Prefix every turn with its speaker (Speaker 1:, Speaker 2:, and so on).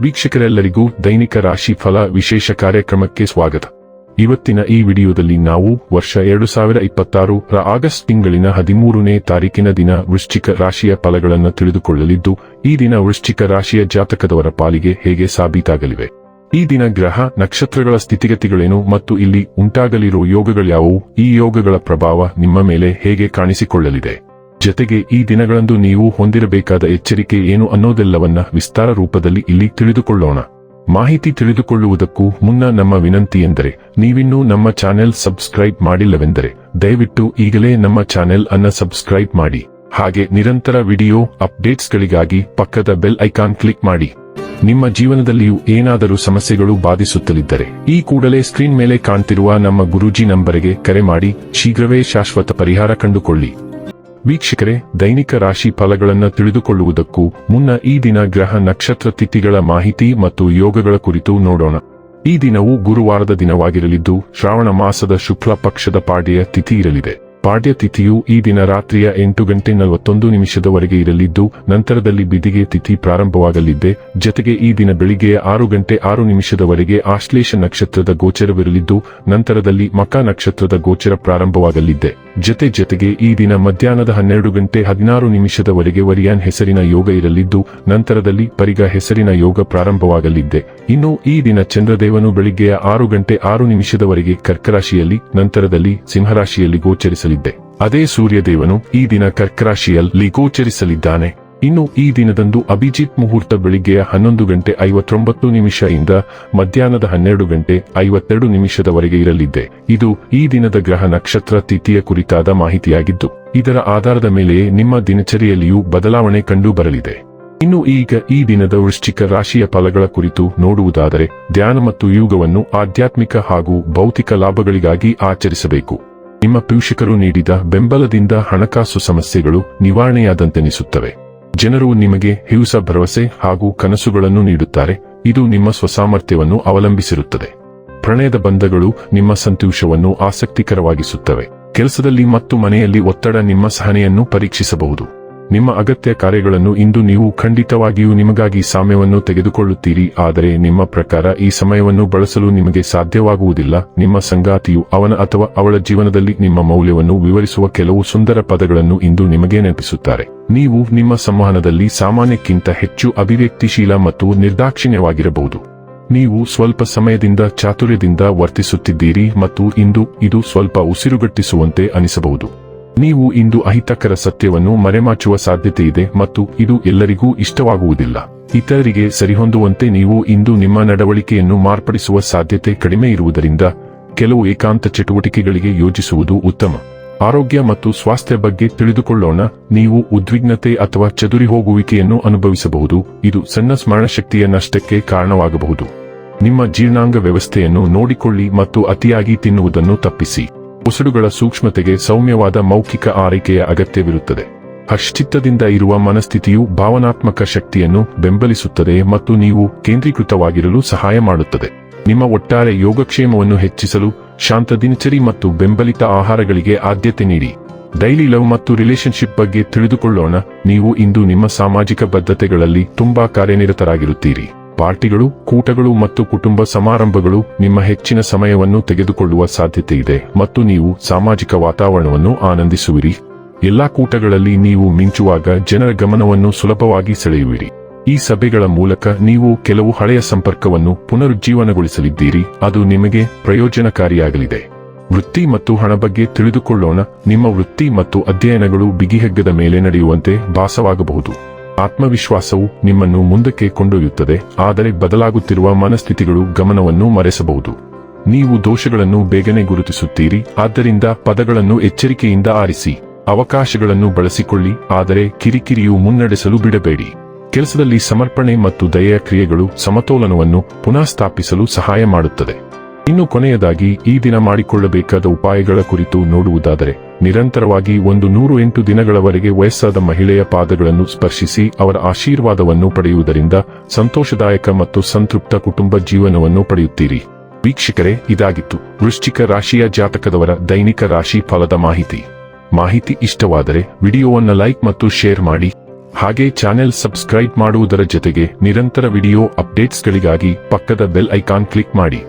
Speaker 1: ವೀಕ್ಷಕರೆಲ್ಲರಿಗೂ ದೈನಿಕ ರಾಶಿ ಫಲ ವಿಶೇಷ ಕಾರ್ಯಕ್ರಮಕ್ಕೆ ಸ್ವಾಗತ. ಇವತ್ತಿನ ಈ ವಿಡಿಯೋದಲ್ಲಿ ನಾವು ವರ್ಷ 2026 ರ ಆಗಸ್ಟ್ ತಿಂಗಳಿನ 13ನೇ ತಾರೀಕಿನ ದಿನ ವೃಶ್ಚಿಕ ರಾಶಿಯ ಫಲಗಳನ್ನು ತಿಳಿದುಕೊಳ್ಳಲಿದ್ದು, ಈ ದಿನ ವೃಶ್ಚಿಕ ರಾಶಿಯ ಜಾತಕದವರ ಪಾಲಿಗೆ ಹೇಗೆ ಸಾಬೀತಾಗಲಿವೆ, ಈ ದಿನ ಗ್ರಹ ನಕ್ಷತ್ರಗಳ ಸ್ಥಿತಿಗತಿಗಳೇನು ಮತ್ತು ಇಲ್ಲಿ ಉಂಟಾಗಲಿರುವ ಯೋಗಗಳ್ಯಾವುವು, ಈ ಯೋಗಗಳ ಪ್ರಭಾವ ನಿಮ್ಮ ಮೇಲೆ ಹೇಗೆ ಕಾಣಿಸಿಕೊಳ್ಳಲಿದೆ, ಜತೆಗೆ ಈ ದಿನಗಳಂದು ನೀವು ಹೊಂದಿರಬೇಕಾದ ಎಚ್ಚರಿಕೆ ಏನು ಅನ್ನೋದೆಲ್ಲವನ್ನ ವಿಸ್ತಾರ ರೂಪದಲ್ಲಿ ಇಲ್ಲಿ ತಿಳಿದುಕೊಳ್ಳೋಣ. ಮಾಹಿತಿ ತಿಳಿದುಕೊಳ್ಳುವುದಕ್ಕೂ ಮುನ್ನ ನಮ್ಮ ವಿನಂತಿ ಎಂದರೆ, ನೀವಿನ್ನೂ ನಮ್ಮ ಚಾನೆಲ್ ಸಬ್ಸ್ಕ್ರೈಬ್ ಮಾಡಿಲ್ಲವೆಂದರೆ ದಯವಿಟ್ಟು ಈಗಲೇ ನಮ್ಮ ಚಾನೆಲ್ ಅನ್ನ ಸಬ್ಸ್ಕ್ರೈಬ್ ಮಾಡಿ. ಹಾಗೆ ನಿರಂತರ ವಿಡಿಯೋ ಅಪ್ಡೇಟ್ಸ್ಗಳಿಗಾಗಿ ಪಕ್ಕದ ಬೆಲ್ ಐಕಾನ್ ಕ್ಲಿಕ್ ಮಾಡಿ. ನಿಮ್ಮ ಜೀವನದಲ್ಲಿಯೂ ಏನಾದರೂ ಸಮಸ್ಯೆಗಳು ಬಾಧಿಸುತ್ತಲಿದ್ದರೆ ಈ ಕೂಡಲೇ ಸ್ಕ್ರೀನ್ ಮೇಲೆ ಕಾಣ್ತಿರುವ ನಮ್ಮ ಗುರೂಜಿ ನಂಬರಿಗೆ ಕರೆ ಮಾಡಿ ಶೀಘ್ರವೇ ಶಾಶ್ವತ ಪರಿಹಾರ ಕಂಡುಕೊಳ್ಳಿ. ವೀಕ್ಷಕರೇ, ದೈನಿಕ ರಾಶಿ ಫಲಗಳನ್ನು ತಿಳಿದುಕೊಳ್ಳುವುದಕ್ಕೂ ಮುನ್ನ ಈ ದಿನ ಗ್ರಹ ನಕ್ಷತ್ರ ತಿಥಿಗಳ ಮಾಹಿತಿ ಮತ್ತು ಯೋಗಗಳ ಕುರಿತು ನೋಡೋಣ. ಈ ದಿನವು ಗುರುವಾರದ ದಿನವಾಗಿರಲಿದ್ದು, ಶ್ರಾವಣ ಮಾಸದ ಶುಕ್ಲ ಪಕ್ಷದ ಪಾಡ್ಯ ತಿಥಿ ಇರಲಿದೆ. ಪಾಡ್ಯ ತಿಥಿಯು ಈ ದಿನ ರಾತ್ರಿಯ 8:41 ಇರಲಿದ್ದು, ನಂತರದಲ್ಲಿ ಬಿದಿಗೆ ತಿಥಿ ಪ್ರಾರಂಭವಾಗಲಿದೆ. ಜತೆಗೆ ಈ ದಿನ ಬೆಳಿಗ್ಗೆ 6:06 ಆಶ್ಲೇಷ ನಕ್ಷತ್ರದ ಗೋಚರವಿರಲಿದ್ದು, ನಂತರದಲ್ಲಿ ಮಕ ನಕ್ಷತ್ರದ ಗೋಚರ ಪ್ರಾರಂಭವಾಗಲಿದೆ. ಜತೆಗೆ ಈ ದಿನ ಮಧ್ಯಾಹ್ನದ 12:16 ವರಿಯಾನ್ ಹೆಸರಿನ ಯೋಗ ಇರಲಿದ್ದು, ನಂತರದಲ್ಲಿ ಪರಿಗ ಹೆಸರಿನ ಯೋಗ ಪ್ರಾರಂಭವಾಗಲಿದೆ. ಇನ್ನು ಈ ದಿನ ಚಂದ್ರದೇವನು ಬೆಳಿಗ್ಗೆ 6:06 ಕರ್ಕರಾಶಿಯಲ್ಲಿ, ನಂತರದಲ್ಲಿ ಸಿಂಹರಾಶಿಯಲ್ಲಿ ಗೋಚರಿಸಲಿದೆ. ಅದೇ ಸೂರ್ಯದೇವನು ಈ ದಿನ ಕರ್ಕರಾಶಿಯಲ್ಲಿ ಗೋಚರಿಸಲಿದ್ದಾನೆ. ಇನ್ನು ಈ ದಿನದಂದು ಅಭಿಜಿತ್ ಮುಹೂರ್ತ ಬೆಳಿಗ್ಗೆ 11:59 ಇಂದ ಮಧ್ಯಾಹ್ನದ 12:52 ಇರಲಿದೆ. ಇದು ಈ ದಿನದ ಗ್ರಹ ನಕ್ಷತ್ರ ತಿಥಿಯ ಕುರಿತಾದ ಮಾಹಿತಿಯಾಗಿದ್ದು, ಇದರ ಆಧಾರದ ಮೇಲೆಯೇ ನಿಮ್ಮ ದಿನಚರಿಯಲ್ಲಿಯೂ ಬದಲಾವಣೆ ಕಂಡು ಬರಲಿದೆ. ಇನ್ನು ಈಗ ಈ ದಿನದ ವೃಶ್ಚಿಕ ರಾಶಿಯ ಫಲಗಳ ಕುರಿತು ನೋಡುವುದಾದರೆ, ಧ್ಯಾನ ಮತ್ತು ಯೋಗವನ್ನು ಆಧ್ಯಾತ್ಮಿಕ ಹಾಗೂ ಭೌತಿಕ ಲಾಭಗಳಿಗಾಗಿ ಆಚರಿಸಬೇಕು. ನಿಮ್ಮ ಪೋಷಕರು ನೀಡಿದ ಬೆಂಬಲದಿಂದ ಹಣಕಾಸು ಸಮಸ್ಯೆಗಳು ನಿವಾರಣೆಯಾದಂತೆನಿಸುತ್ತವೆ. ಜನರು ನಿಮಗೆ ಹಿউಸ ಭರವಸೆ ಹಾಗೂ ಕನಸುಗಳನ್ನು ನೀಡುತ್ತಾರೆ. ಇದು ನಿಮ್ಮ ಸ್ವಸಾಮರ್ಥ್ಯವನ್ನು ಅವಲಂಬಿಸಿರುತ್ತದೆ. ಪ್ರಣಯದ ಬಂಧಗಳು ನಿಮ್ಮ ಸಂತೋಷವನ್ನು ಆಸಕ್ತಿಕರವಾಗಿಸುತ್ತವೆ. ಕೆಲಸದಲ್ಲಿ ಮತ್ತು ಮನೆಯಲ್ಲಿ ಒತ್ತಡ ನಿಮ್ಮ ಸಹನೆಯನ್ನು ಪರೀಕ್ಷಿಸಬಹುದು. ನಿಮ್ಮ ಅಗತ್ಯ ಕಾರ್ಯಗಳನ್ನು ಇಂದು ನೀವು ಖಂಡಿತವಾಗಿಯೂ ನಿಮಗಾಗಿ ಸಮಯವನ್ನು ತೆಗೆದುಕೊಳ್ಳುತ್ತೀರಿ, ಆದರೆ ನಿಮ್ಮ ಪ್ರಕಾರ ಈ ಸಮಯವನ್ನು ಬಳಸಲು ನಿಮಗೆ ಸಾಧ್ಯವಾಗುವುದಿಲ್ಲ. ನಿಮ್ಮ ಸಂಗಾತಿಯು ಅವನ ಅಥವಾ ಅವಳ ಜೀವನದಲ್ಲಿ ನಿಮ್ಮ ಮೌಲ್ಯವನ್ನು ವಿವರಿಸುವ ಕೆಲವು ಸುಂದರ ಪದಗಳನ್ನು ಇಂದು ನಿಮಗೆ ನೆನಪಿಸುತ್ತಾರೆ. ನೀವು ನಿಮ್ಮ ಸಂವಹನದಲ್ಲಿ ಸಾಮಾನ್ಯಕ್ಕಿಂತ ಹೆಚ್ಚು ಅಭಿವ್ಯಕ್ತಿಶೀಲ ಮತ್ತು ನಿರ್ದಾಕ್ಷಿಣ್ಯವಾಗಿರಬಹುದು. ನೀವು ಸ್ವಲ್ಪ ಸಮಯದಿಂದ ಚಾತುರ್ಯದಿಂದ ವರ್ತಿಸುತ್ತಿದ್ದೀರಿ ಮತ್ತು ಇಂದು ಇದು ಸ್ವಲ್ಪ ಉಸಿರುಗಟ್ಟಿಸುವಂತೆ ಅನಿಸಬಹುದು. ನೀವು ಇಂದು ಅಹಿತಕರ ಸತ್ಯವನ್ನು ಮರೆಮಾಚುವ ಸಾಧ್ಯತೆಯಿದೆ ಮತ್ತು ಇದು ಎಲ್ಲರಿಗೂ ಇಷ್ಟವಾಗುವುದಿಲ್ಲ. ಇತರರಿಗೆ ಸರಿಹೊಂದುವಂತೆ ನೀವು ಇಂದು ನಿಮ್ಮ ನಡವಳಿಕೆಯನ್ನು ಮಾರ್ಪಡಿಸುವ ಸಾಧ್ಯತೆ ಕಡಿಮೆ ಇರುವುದರಿಂದ ಕೆಲವು ಏಕಾಂತ ಚಟುವಟಿಕೆಗಳಿಗೆ ಯೋಜಿಸುವುದು ಉತ್ತಮ. ಆರೋಗ್ಯ ಮತ್ತು ಸ್ವಾಸ್ಥ್ಯ ಬಗ್ಗೆ ತಿಳಿದುಕೊಳ್ಳೋಣ. ನೀವು ಉದ್ವಿಗ್ನತೆ ಅಥವಾ ಚದುರಿ ಹೋಗುವಿಕೆಯನ್ನು ಅನುಭವಿಸಬಹುದು. ಇದು ಸಣ್ಣ ಸ್ಮರಣಶಕ್ತಿಯ ನಷ್ಟಕ್ಕೆ ಕಾರಣವಾಗಬಹುದು. ನಿಮ್ಮ ಜೀರ್ಣಾಂಗ ವ್ಯವಸ್ಥೆಯನ್ನು ನೋಡಿಕೊಳ್ಳಿ ಮತ್ತು ಅತಿಯಾಗಿ ತಿನ್ನುವುದನ್ನು ತಪ್ಪಿಸಿ. ಉಸಿರುಗಳ ಸೂಕ್ಷ್ಮತೆಗೆ ಸೌಮ್ಯವಾದ ಮೌಖಿಕ ಆರೈಕೆಯ ಅಗತ್ಯವಿರುತ್ತದೆ. ಹರ್ಷಚಿತ್ತದಿಂದ ಇರುವ ಮನಸ್ಥಿತಿಯು ಭಾವನಾತ್ಮಕ ಶಕ್ತಿಯನ್ನು ಬೆಂಬಲಿಸುತ್ತದೆ ಮತ್ತು ನೀವು ಕೇಂದ್ರೀಕೃತವಾಗಿರಲು ಸಹಾಯ ಮಾಡುತ್ತದೆ. ನಿಮ್ಮ ಒಟ್ಟಾರೆ ಯೋಗಕ್ಷೇಮವನ್ನು ಹೆಚ್ಚಿಸಲು ಶಾಂತ ದಿನಚರಿ ಮತ್ತು ಬೆಂಬಲಿತ ಆಹಾರಗಳಿಗೆ ಆದ್ಯತೆ ನೀಡಿ. ಡೈಲಿ ಲವ್ ಮತ್ತು ರಿಲೇಶನ್ಶಿಪ್ ಬಗ್ಗೆ ತಿಳಿದುಕೊಳ್ಳೋಣ. ನೀವು ಇಂದು ನಿಮ್ಮ ಸಾಮಾಜಿಕ ಬದ್ಧತೆಗಳಲ್ಲಿ ತುಂಬಾ ಕಾರ್ಯನಿರತರಾಗಿರುತ್ತೀರಿ. ಪಾರ್ಟಿಗಳು, ಕೂಟಗಳು ಮತ್ತು ಕುಟುಂಬ ಸಮಾರಂಭಗಳು ನಿಮ್ಮ ಹೆಚ್ಚಿನ ಸಮಯವನ್ನು ತೆಗೆದುಕೊಳ್ಳುವ ಸಾಧ್ಯತೆಯಿದೆ ಮತ್ತು ನೀವು ಸಾಮಾಜಿಕ ವಾತಾವರಣವನ್ನು ಆನಂದಿಸುವಿರಿ. ಎಲ್ಲಾ ಕೂಟಗಳಲ್ಲಿ ನೀವು ಮಿಂಚುವಾಗ ಜನರ ಗಮನವನ್ನು ಸುಲಭವಾಗಿ ಸೆಳೆಯುವಿರಿ. ಈ ಸಭೆಗಳ ಮೂಲಕ ನೀವು ಕೆಲವು ಹಳೆಯ ಸಂಪರ್ಕವನ್ನು ಪುನರುಜ್ಜೀವನಗೊಳಿಸಲಿದ್ದೀರಿ. ಅದು ನಿಮಗೆ ಪ್ರಯೋಜನಕಾರಿಯಾಗಲಿದೆ. ವೃತ್ತಿ ಮತ್ತು ಹಣ ಬಗ್ಗೆ ತಿಳಿದುಕೊಳ್ಳೋಣ. ನಿಮ್ಮ ವೃತ್ತಿ ಮತ್ತು ಅಧ್ಯಯನಗಳು ಬಿಗಿಹಗ್ಗದ ಮೇಲೆ ನಡೆಯುವಂತೆ ಭಾಸವಾಗಬಹುದು. ಆತ್ಮವಿಶ್ವಾಸವು ನಿಮ್ಮನ್ನು ಮುಂದಕ್ಕೆ ಕೊಂಡೊಯ್ಯುತ್ತದೆ, ಆದರೆ ಬದಲಾಗುತ್ತಿರುವ ಮನಸ್ಥಿತಿಗಳು ಗಮನವನ್ನು ಮರೆಸಬಹುದು. ನೀವು ದೋಷಗಳನ್ನು ಬೇಗನೆ ಗುರುತಿಸುತ್ತೀರಿ, ಆದ್ದರಿಂದ ಪದಗಳನ್ನು ಎಚ್ಚರಿಕೆಯಿಂದ ಆರಿಸಿ. ಅವಕಾಶಗಳನ್ನು ಬಳಸಿಕೊಳ್ಳಿ, ಆದರೆ ಕಿರಿಕಿರಿಯು ಮುನ್ನಡೆಸಲು ಬಿಡಬೇಡಿ. ಕೆಲಸದಲ್ಲಿ ಸಮರ್ಪಣೆ ಮತ್ತು ದಯೆಯ ಕ್ರಿಯೆಗಳು ಸಮತೋಲನವನ್ನು ಪುನಃ ಸ್ಥಾಪಿಸಲು ಸಹಾಯ ಮಾಡುತ್ತದೆ. ಇನ್ನು ಕೊನೆಯದಾಗಿ ಈ ದಿನ ಮಾಡಿಕೊಳ್ಳಬೇಕಾದ ಉಪಾಯಗಳ ಕುರಿತು ನೋಡುವುದಾದರೆ, ನಿರಂತರವಾಗಿ 108 ದಿನಗಳವರೆಗೆ ವಯಸ್ಸಾದ ಮಹಿಳೆಯ ಪಾದಗಳನ್ನು ಸ್ಪರ್ಶಿಸಿ ಅವರ ಆಶೀರ್ವಾದವನ್ನು ಪಡೆಯುವುದರಿಂದ ಸಂತೋಷದಾಯಕ ಮತ್ತು ಸಂತೃಪ್ತ ಕುಟುಂಬ ಜೀವನವನ್ನು ಪಡೆಯುತ್ತೀರಿ. ವೀಕ್ಷಕರೇ, ಇದಾಗಿತ್ತು ವೃಶ್ಚಿಕ ರಾಶಿಯ ಜಾತಕದವರ ದೈನಿಕ ರಾಶಿ ಫಲದ ಮಾಹಿತಿ ಇಷ್ಟವಾದರೆ ವಿಡಿಯೋವನ್ನು ಲೈಕ್ ಮತ್ತು ಶೇರ್ ಮಾಡಿ. ಹಾಗೆ ಚಾನೆಲ್ ಸಬ್ಸ್ಕ್ರೈಬ್ ಮಾಡುವುದರ ಜೊತೆಗೆ ನಿರಂತರ ವಿಡಿಯೋ ಅಪ್ಡೇಟ್ಸ್ಗಳಿಗಾಗಿ ಪಕ್ಕದ ಬೆಲ್ ಐಕಾನ್ ಕ್ಲಿಕ್ ಮಾಡಿ.